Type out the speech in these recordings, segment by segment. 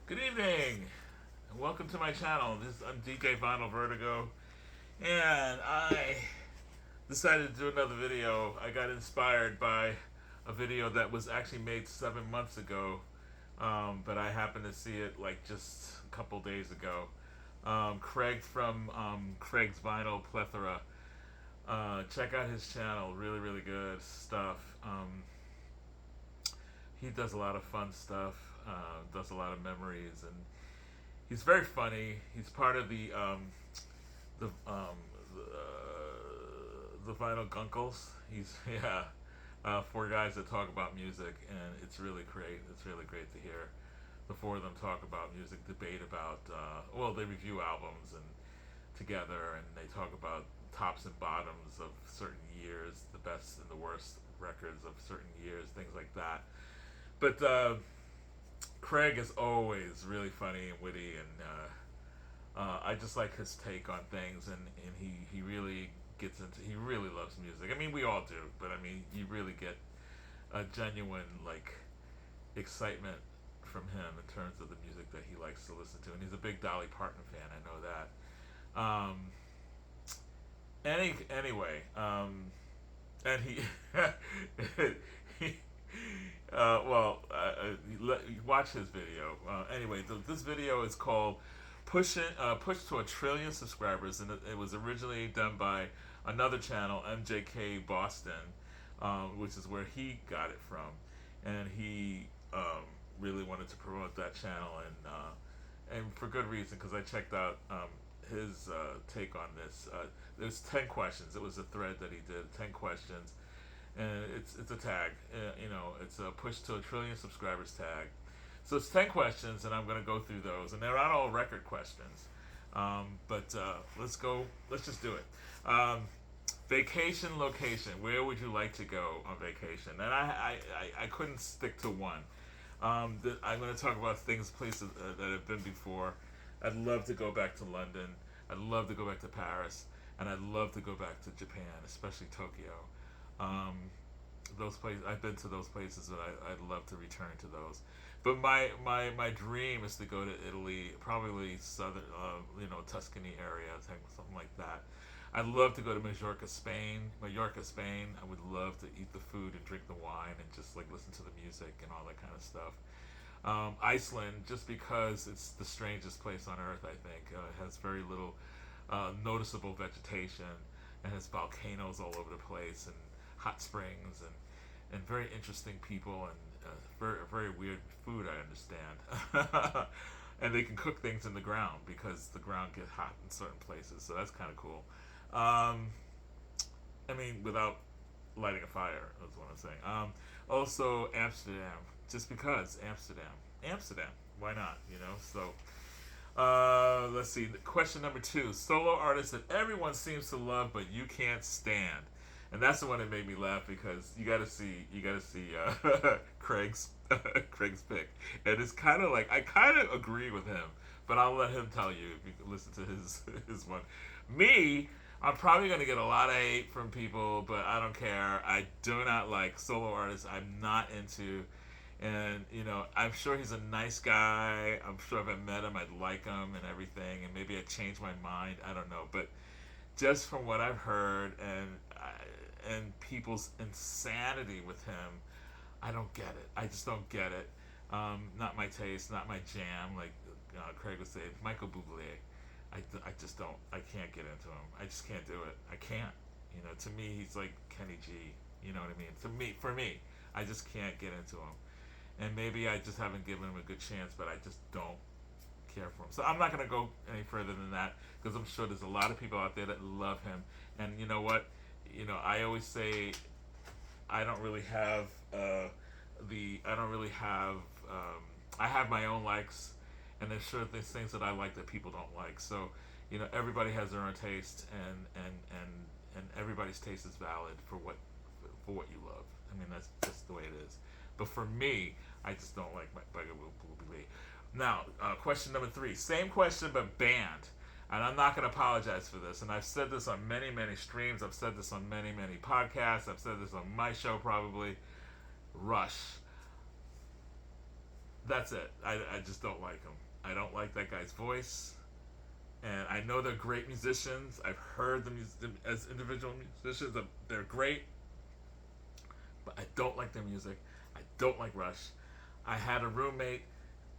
Good evening, and welcome to my channel. I'm DK Vinyl Vertigo, and I decided to do another video. I got inspired by a video that was actually made 7 months ago, but I happened to see it like just a couple days ago. Craig from Craig's Vinyl Plethora. Check out his channel. Really, really good stuff. He does a lot of fun stuff. Does a lot of memories, and he's very funny. He's part of the um, the Vinyl Gunkles. He's yeah, four guys that talk about music, and it's really great. It's really great to hear the four of them talk about music, debate about. Well, they review albums and together, and they talk about tops and bottoms of certain years, the best and the worst records of certain years, things like that. But Craig is always really funny and witty, and I just like his take on things, and he really gets into. He really loves music. I mean, we all do, but I mean, you really get a genuine like excitement from him in terms of the music that he likes to listen to, and he's a big Dolly Parton fan. I know that. Anyway, and he, he watch his video. Anyway, this video is called "Push to a Trillion Subscribers," and it was originally done by another channel, MGK Boston, which is where he got it from, and he really wanted to promote that channel, and for good reason, because I checked out his take on this. There's 10 questions. It was a thread that he did, 10 questions, and it's a tag. It's a push to a trillion subscribers tag. So it's 10 questions, and I'm gonna go through those, and they're not all record questions. But let's go. Let's just do it. Vacation location. Where would you like to go on vacation? And I couldn't stick to one. I'm going to talk about places that I've been before. I'd love to go back to London. I'd love to go back to Paris, and I'd love to go back to Japan, especially Tokyo. Um, those places I've been to those places, and I'd love to return to those. But my dream is to go to Italy, probably southern, Tuscany area, something like that. I'd love to go to Majorca, Spain. I would love to eat the food and drink the wine and just like listen to the music and all that kind of stuff. Iceland, just because it's the strangest place on earth, I think. It has very little noticeable vegetation, and has volcanoes all over the place, and hot springs, and very interesting people, and very weird food, I understand. And they can cook things in the ground because the ground gets hot in certain places, so that's kind of cool. Um, I mean, without lighting a fire, is what I'm saying. Also, Amsterdam, just because Amsterdam, why not? So let's see. Question number 2: solo artists that everyone seems to love but you can't stand. And that's the one that made me laugh because you gotta see Craig's Craig's pick, and it's kind of like I kind of agree with him, but I'll let him tell you if you listen to his his one. Me, I'm probably gonna get a lot of hate from people, but I don't care. I do not like solo artists. I'm not into, and I'm sure he's a nice guy. I'm sure if I met him, I'd like him and everything, and maybe I'd change my mind. I don't know, but just from what I've heard and people's insanity with him, I don't get it. I just don't get it. Not my taste, not my jam. Like Craig would say, Michael Bublé. I just don't. I can't get into him. I just can't do it. I can't. To me, he's like Kenny G. You know what I mean? For me, I just can't get into him. And maybe I just haven't given him a good chance, but I just don't care for him. So I'm not going to go any further than that because I'm sure there's a lot of people out there that love him. And you know what? I always say I don't really have I don't really have I have my own likes, and there's sure there's things that I like that people don't like. So everybody has their own taste, and everybody's taste is valid for what you love. I mean, that's just the way it is. But for me, I just don't like my Bugaboo. Now, question number 3. Same question, but banned. And I'm not going to apologize for this. And I've said this on many, many streams. I've said this on many, many podcasts. I've said this on my show probably. Rush. That's it. I just don't like him. I don't like that guy's voice. And I know they're great musicians. I've heard them as individual musicians. They're great, but I don't like their music. I don't like Rush. I had a roommate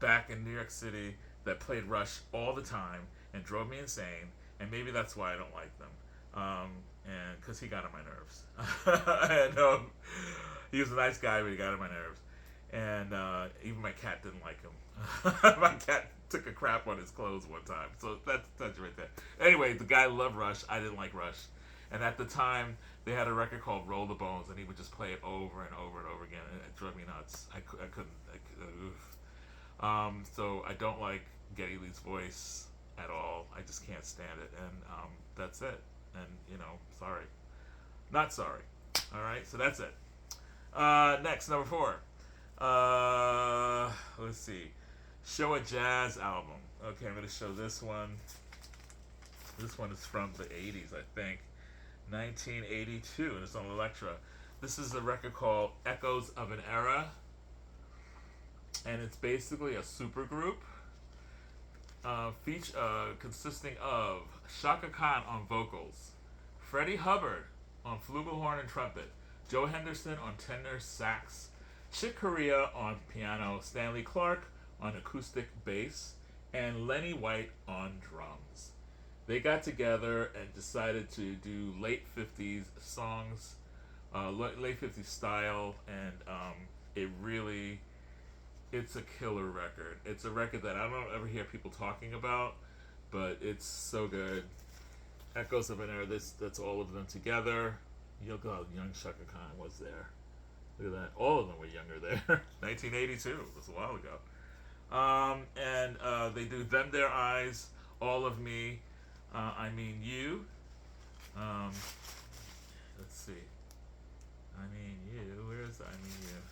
back in New York City that played Rush all the time and drove me insane. And maybe that's why I don't like them. And because he got on my nerves. and he was a nice guy, but he got on my nerves. And even my cat didn't like him. My cat took a crap on his clothes one time. So that's right there. Anyway, the guy loved Rush. I didn't like Rush. And at the time, they had a record called Roll the Bones, and he would just play it over and over and over again. And it drove me nuts. I couldn't. So I don't like Geddy Lee's voice at all. I just can't stand it. And that's it. And, sorry. Not sorry. All right, so that's it. Next, number 4. Let's see. Show a Jazz album. Okay, I'm going to show this one. This one is from the 80s, I think. 1982, and it's on Elektra. This is a record called Echoes of an Era. And it's basically a supergroup consisting of Shaka Khan on vocals, Freddie Hubbard on flugelhorn and trumpet, Joe Henderson on tenor sax, Chick Corea on piano, Stanley Clarke on acoustic bass, and Lenny White on drums. They got together and decided to do late 50s songs, late 50s style, and it's a killer record. It's a record that I don't ever hear people talking about, but it's so good. Echoes of an Era, that's all of them together. Look how young Shaka Khan was there. Look at that. All of them were younger there. 1982. It was a while ago. And they do Them Their Eyes, All of Me, I Mean You. Let's see. I Mean You. Where's I Mean You?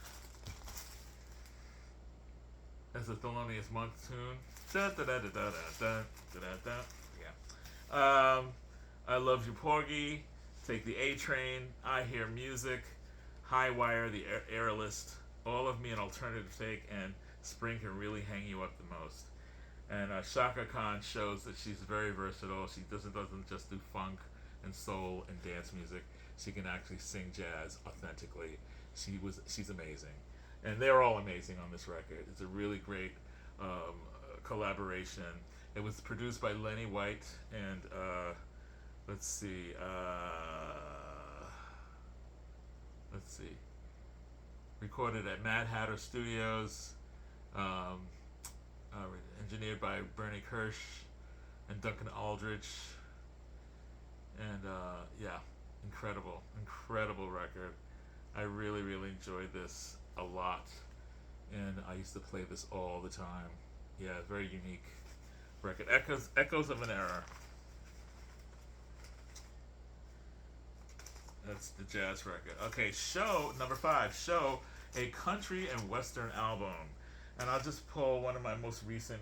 That's a Thelonious Monk tune. Da da da da da da da da da. Yeah. I Love You Porgy, Take the A Train, I Hear Music, High Wire, The Airlist, All of Me, an Alternative Take, and Spring Can Really Hang You Up the Most. And Shaka Khan shows that she's very versatile. She doesn't just do funk and soul and dance music. She can actually sing jazz authentically. She's amazing. And they're all amazing on this record. It's a really great collaboration. It was produced by Lenny White and let's see, recorded at Mad Hatter Studios, engineered by Bernie Kirsch and Duncan Aldrich, and incredible record. I really enjoyed this a lot, and I used to play this all the time. Yeah, very unique record. Echoes of an Era. That's the jazz record. Okay, number 5. Show a country and western album, and I'll just pull one of my most recent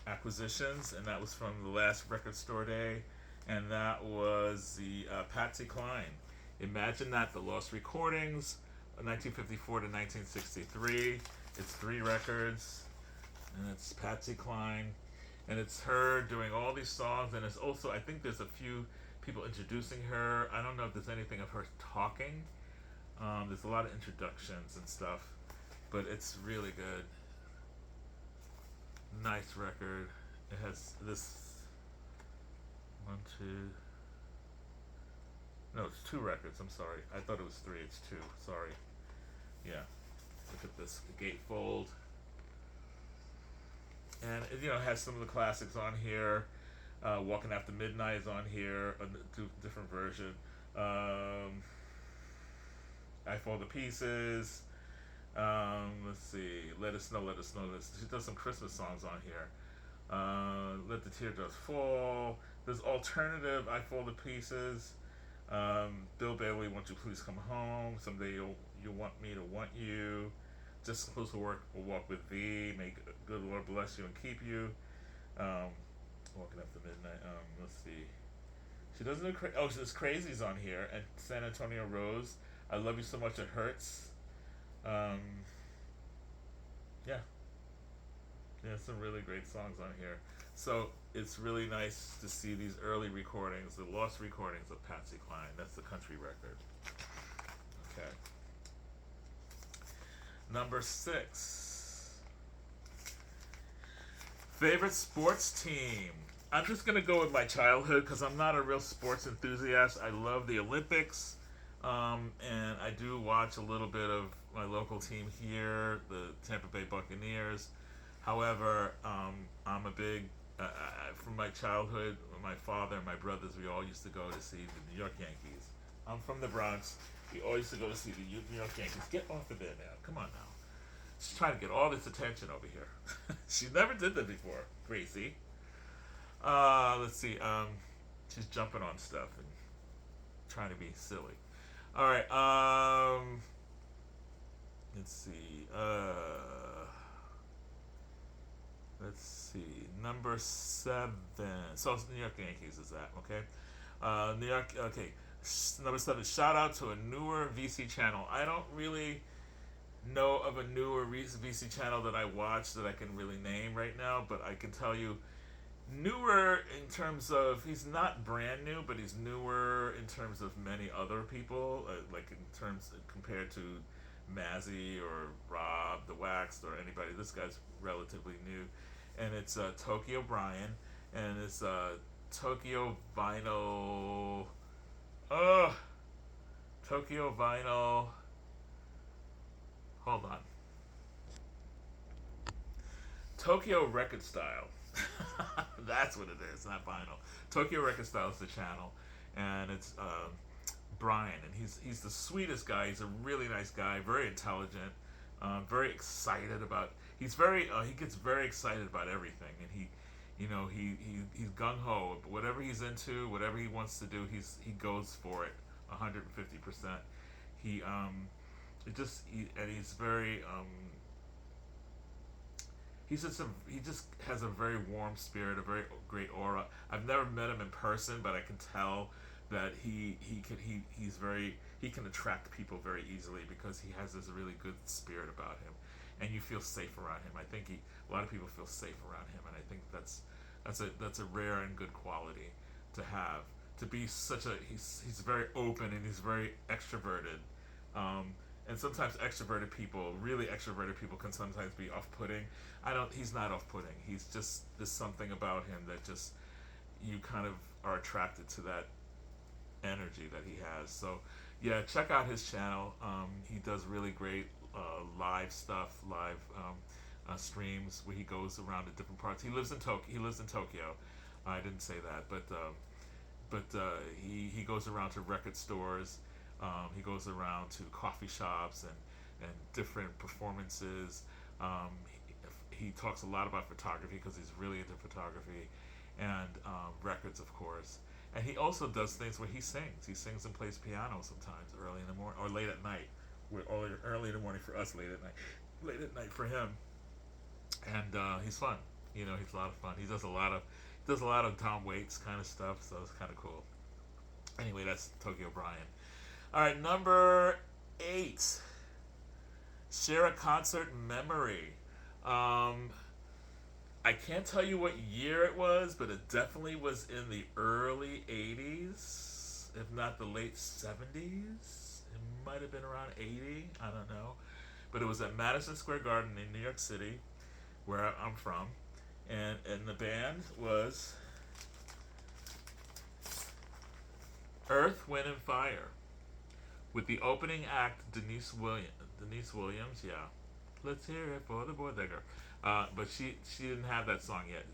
acquisitions, and that was from the last record store day, and that was the Patsy Cline. Imagine That, The Lost Recordings, 1954 to 1963. It's 3 records, and it's Patsy Cline, and it's her doing all these songs, and it's also, I think there's a few people introducing her. I don't know if there's anything of her talking. There's a lot of introductions and stuff, but it's really good. Nice record. It has this 1, 2. No, it's 2 records. I'm sorry. I thought it was 3. It's 2. Sorry. Yeah. Look at this gatefold. And it has some of the classics on here. Walking After Midnight is on here, a different version. I Fall to Pieces. Let's see. Let Us Know. She does some Christmas songs on here. Let the Teardrops Fall. There's alternative I Fall to Pieces. Bill Bailey, Won't You Please Come Home. Someday You'll Want Me to Want You. Just Supposed to Walk with Thee. May good Lord bless you and keep you. Walking After Midnight. Let's see. She doesn't do there's Crazies on here, and San Antonio Rose. I Love You So Much It Hurts. Yeah, There's some really great songs on here. So it's really nice to see these early recordings, the lost recordings of Patsy Cline. That's the country record. Okay. Number 6. Favorite sports team. I'm just gonna go with my childhood because I'm not a real sports enthusiast. I love the Olympics, and I do watch a little bit of my local team here, the Tampa Bay Buccaneers. However, I'm a big from my childhood. My father and my brothers, we all used to go to see the New York Yankees. I'm from the Bronx. We all used to go to see the New York Yankees. Get off of there now. Come on now. She's trying to get all this attention over here. She never did that before, Gracie. Let's see. She's jumping on stuff and trying to be silly. All right. Let's see. Let's see. Number 7. So it's New York Yankees is that okay? New York. Okay. Number 7. Shout out to a newer VC channel. I don't really know of a newer VC channel that I watch that I can really name right now, but I can tell you newer in terms of he's not brand new, but he's newer in terms of many other people, like in terms compared to Mazzy or Rob the Waxed or anybody. This guy's relatively new, and it's Tokyo Brian, and it's Tokyo Vinyl. Tokyo Vinyl. Hold on. Tokyo Record Style. That's what it is, not vinyl. Tokyo Record Style is the channel, and it's Brian, and he's the sweetest guy. He's a really nice guy, very intelligent, very excited about. He's very he gets very excited about everything, and he's gung ho. Whatever he's into, whatever he wants to do, he goes for it 150%. He and he's very he just has a very warm spirit, a very great aura. I've never met him in person, but I can tell that he can attract people very easily because he has this really good spirit about him, and you feel safe around him. I think a lot of people feel safe around him, and I think that's a rare and good quality to have. To be he's very open and he's very extroverted. And sometimes really extroverted people can sometimes be off-putting. He's not off-putting. He's just, there's something about him that just, you kind of are attracted to that energy that he has. So, yeah, check out his channel. He does really great live stuff, live streams where he goes around to different parts. He lives in Tokyo. I didn't say that, but he goes around to record stores. He goes around to coffee shops and different performances. He talks a lot about photography because he's really into photography and records, of course. And he also does things where he sings. He sings and plays piano sometimes early in the morning or late at night. Early in the morning for us, late at night for him. And he's fun. He's a lot of fun. He does a lot of Tom Waits kind of stuff, so it's kind of cool. Anyway, that's Tokyo Brian. All right, number 8. Share a concert memory. I can't tell you what year it was, but it definitely was in the early 80s, if not the late 70s. It might have been around 80. I don't know. But it was at Madison Square Garden in New York City, where I'm from. And the band was Earth, Wind, and Fire. With the opening act, Denise Williams, yeah. Let's hear it for the boy digger. But she didn't have that song yet.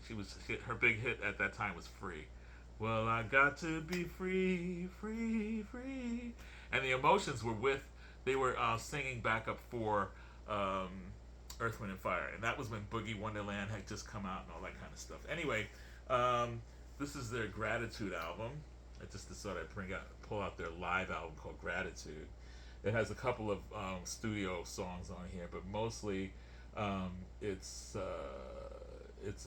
Her big hit at that time was Free. Well, I got to be free, free, free. And the Emotions they were singing backup for Earth, Wind, and Fire. And that was when Boogie Wonderland had just come out and all that kind of stuff. Anyway, this is their Gratitude album. I just decided I'd pull out their live album called Gratitude. It has a couple of studio songs on here, but mostly it's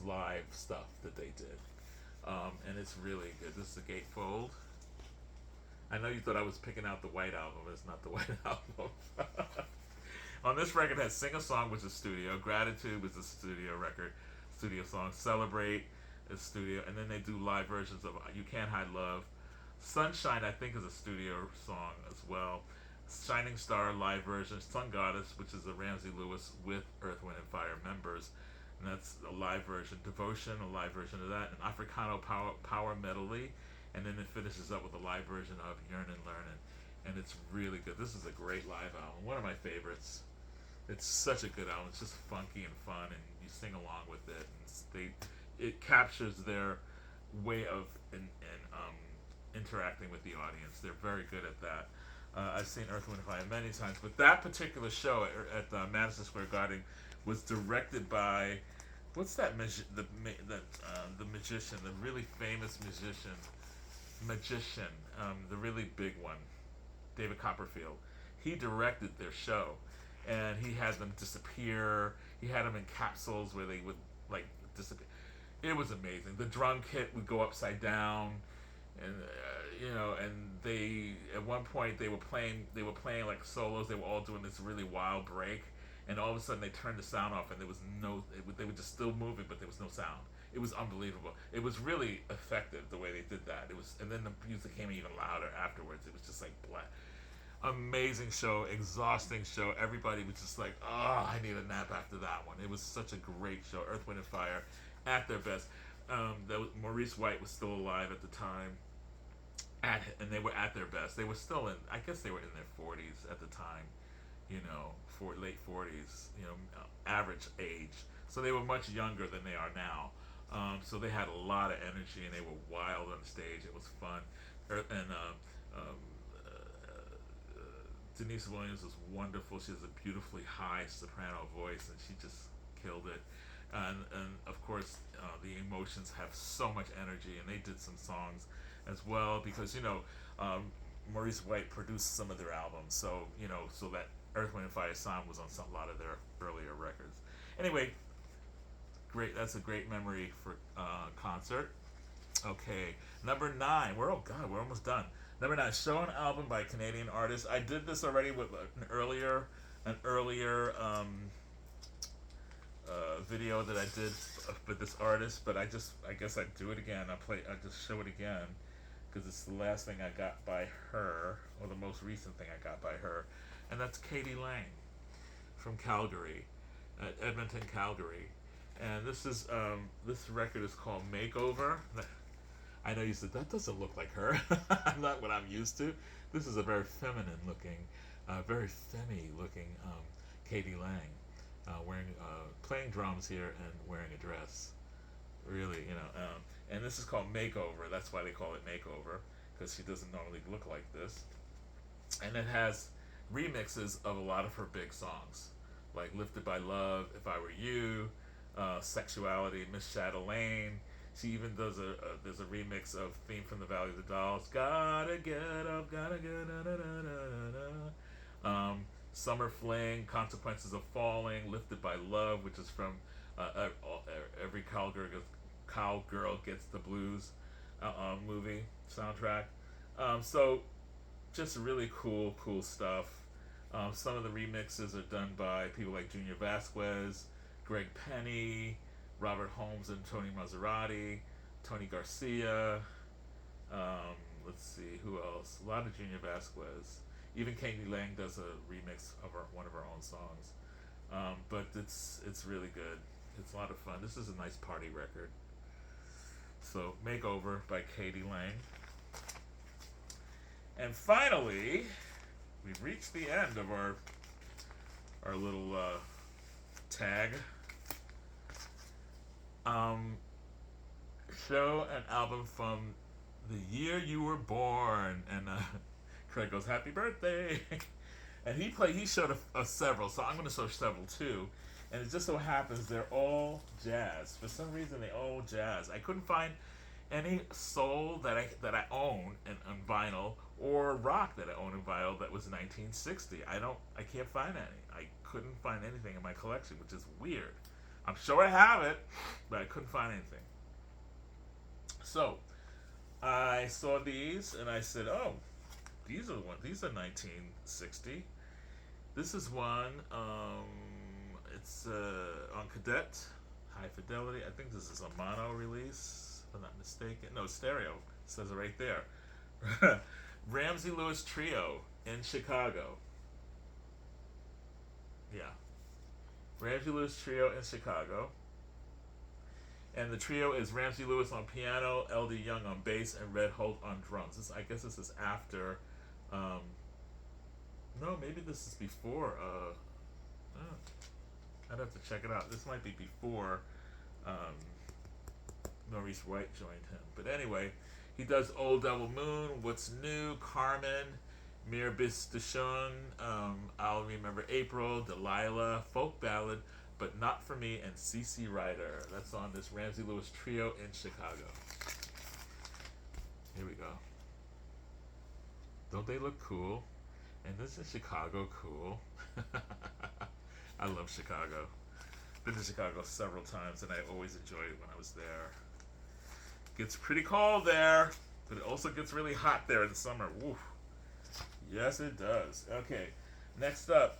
live stuff that they did, and it's really good. This is the Gatefold. I know you thought I was picking out the White Album, but it's not the White Album. On this record, it has Sing a Song, which is studio. Gratitude was a studio record. studio song. Celebrate is studio, and then they do live versions of You Can't Hide Love. Sunshine, I think, is a studio song as well. Shining Star live version. Sun Goddess, which is a Ramsey Lewis with Earth, Wind, and Fire members, and that's a live version. Devotion, a live version of that. An Africano power medley, and then it finishes up with a live version of Yearnin' Learnin'. And it's really good. This is a great live album. One of my favorites. It's such a good album. It's just funky and fun, and you sing along with it. And it captures their way of interacting with the audience. They're very good at that. I've seen Earth, Wind, and Fire many times, but that particular show at Madison Square Garden was directed by what's that the magician, the really famous magician, the really big one, David Copperfield. He directed their show, and he had them disappear. He had them in capsules where they would like disappear. It was amazing. The drum kit would go upside down, and and they at one point they were playing like solos. They were all doing this really wild break, and all of a sudden they turned the sound off, and there was they were just still moving, but there was no sound. It was unbelievable. It was really effective the way they did that. It was, and then the music came even louder afterwards. It was just like black. Amazing show, exhausting show. Everybody was just like, oh, I need a nap after that one. It was such a great show. Earth, Wind, and Fire at their best. Maurice White was still alive at the time, and they were at their best. They were still I guess they were in their 40s at the time, for late 40s, average age. So they were much younger than they are now. So they had a lot of energy, and they were wild on stage. It was fun. Denise Williams was wonderful. She has a beautifully high soprano voice, and she just killed it. And of course, the Emotions have so much energy, and they did some songs as well because Maurice White produced some of their albums, so so that Earth, Wind, and Fire sound was on a lot of their earlier records. Anyway, great. That's a great memory for concert. Okay, number 9. We're almost done. Number 9, show an album by a Canadian artist. I did this already with an earlier video that I did with this artist, but I guess I'd do it again. I just show it again because it's the last thing I got by her, or the most recent thing I got by her, and that's Katie Lang from Calgary, Edmonton, Calgary. And this record is called Makeover. I know you said that doesn't look like her. Not what I'm used to. This is a very feminine looking, very femmy looking Katie Lang, playing drums here and wearing a dress. Really, and this is called Makeover. That's why they call it Makeover, because she doesn't normally look like this. And it has remixes of a lot of her big songs, like Lifted by Love, If I Were You, Sexuality, Miss Chatelaine. She even does there's a remix of Theme from the Valley of the Dolls. Gotta get up, gotta get Summer Fling, Consequences of Falling, Lifted by Love, which is from every Cowgirl Gets the Blues movie soundtrack. So just really cool stuff. Some of the remixes are done by people like Junior Vasquez, Greg Penny, Robert Holmes and Tony Maserati, Tony Garcia. Let's see, who else? A lot of Junior Vasquez. Even Katie Lang does a remix of one of her own songs. But it's really good. It's a lot of fun. This is a nice party record. So, Makeover by Katie Lang. And finally, we've reached the end of our little tag. Show an album from the year you were born, and Craig goes, "Happy birthday!" And he showed several, so I'm going to show several too. And it just so happens they're all jazz. For some reason, they all jazz. I couldn't find any soul that I own on vinyl, or rock that I own in vinyl that was 1960. I can't find any. I couldn't find anything in my collection, which is weird. I'm sure I have it, but I couldn't find anything. So I saw these and I said, "Oh, these are 1960." This is one. It's on Cadet High Fidelity. I think this is a mono release, if I'm not mistaken. No, stereo. It says it right there. Ramsey Lewis Trio in Chicago. Yeah. Ramsey Lewis Trio in Chicago. And the trio is Ramsey Lewis on piano, L.D. Young on bass, and Red Holt on drums. I guess this is after. Um, no, maybe this is before. Oh, I'd have to check it out. This might be before um, Maurice White joined him. But anyway, he does Old Devil Moon, What's New, Carmen, Mir bis Dashun, I'll Remember April, Delilah, Folk Ballad, But Not For Me, and CC Rider. That's on this Ramsey Lewis Trio in Chicago. Here we go. Don't they look cool? And this is Chicago cool. I love Chicago. Been to Chicago several times, and I always enjoyed it when I was there. Gets pretty cold there, but it also gets really hot there in the summer. Woo. Yes, it does. Okay, next up.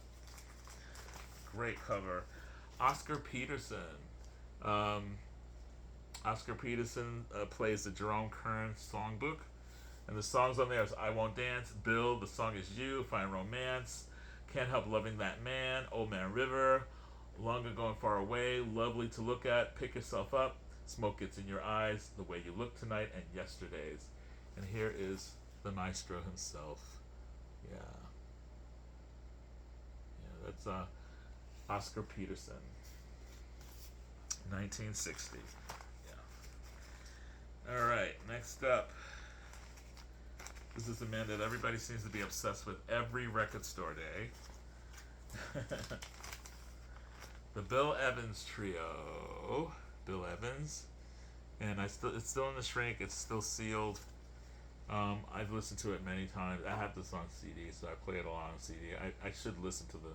Great cover. Oscar Peterson. Oscar Peterson plays the Jerome Kern songbook. And the songs on there is I Won't Dance, Bill, The Song Is You, Fine Romance, Can't Help Loving That Man, Old Man River, Long Ago and Far Away, Lovely to Look At, Pick Yourself Up, Smoke Gets in Your Eyes, The Way You Look Tonight, and Yesterdays. And here is the maestro himself. Yeah. Yeah, that's Oscar Peterson. 1960. Yeah. Alright, next up. This is a man that everybody seems to be obsessed with every record store day. The Bill Evans Trio. Bill Evans. And it's still in the shrink. It's still sealed. I've listened to it many times. I have this on CD, so I play it a lot on CD. I should listen to the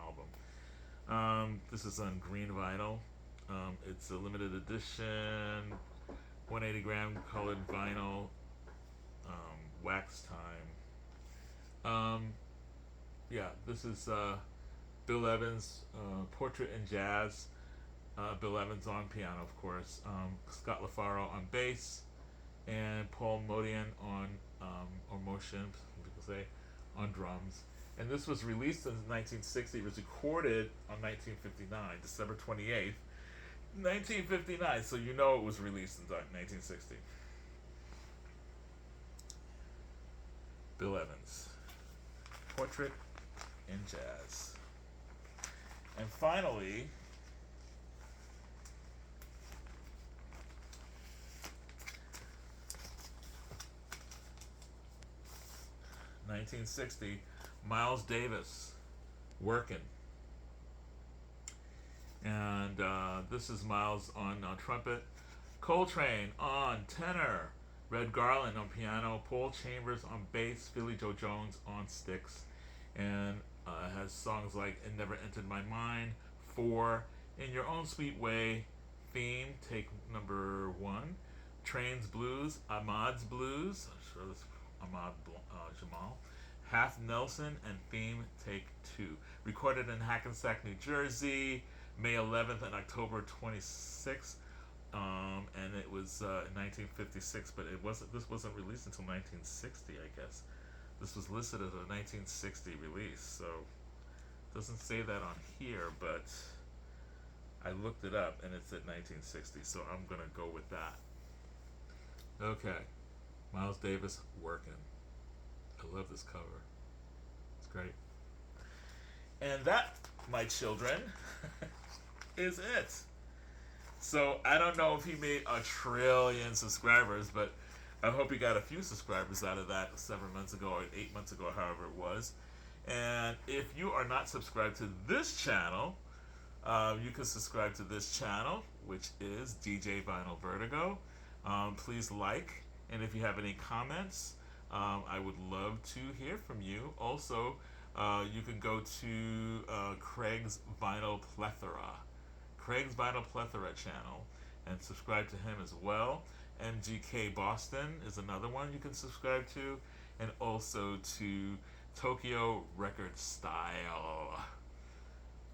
album. This is on green vinyl. It's a limited edition, 180 gram colored vinyl. Wax time. Yeah, this is Bill Evans, Portrait in Jazz. Bill Evans on piano, of course. Scott LaFaro on bass, and Paul Modian on or Motion, people say, on drums. And this was released in 1960. It was recorded on 1959, December 28th, 1959. So you know it was released in 1960. Bill Evans, Portrait in Jazz. And finally, (1960), Miles Davis, Workin'. And this is Miles on trumpet, Coltrane on tenor, Red Garland on piano, Paul Chambers on bass, Philly Joe Jones on sticks, and has songs like It Never Entered My Mind, For, In Your Own Sweet Way, Theme, Take number 1, Trains Blues, Ahmad's Blues, I'm sure that's Ahmad Jamal, Half Nelson, and Theme, Take 2. Recorded in Hackensack, New Jersey, May 11th and October 26th. And it was in 1956, but this wasn't released until 1960, I guess. This was listed as a 1960 release, so it doesn't say that on here, but I looked it up and it said 1960, so I'm gonna go with that. Okay, Miles Davis, Workin'. I love this cover. It's great. And that, my children, is it. So I don't know if he made 1 trillion subscribers, but I hope he got a few subscribers out of that 7 months ago or 8 months ago, however it was. And if you are not subscribed to this channel, you can subscribe to this channel, which is DJ Vinyl Vertigo. Please like, and if you have any comments, I would love to hear from you. Also, you can go to Craig's Vinyl Plethora channel and subscribe to him as well. MGK Boston is another one you can subscribe to, and also to Tokyo Record Style.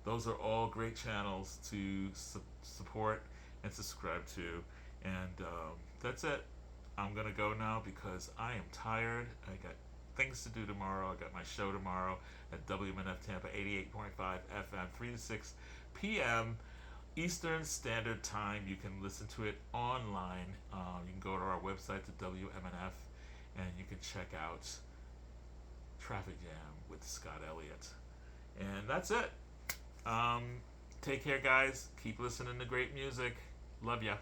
Those are all great channels to support and subscribe to. And that's it. I'm going to go now because I am tired. I got things to do tomorrow. I got my show tomorrow at WMNF Tampa 88.5 FM, 3 to 6 p.m. Eastern Standard Time. You can listen to it online. You can go to our website to WMNF and you can check out Traffic Jam with Scott Elliott. And that's it. Take care, guys. Keep listening to great music. Love ya.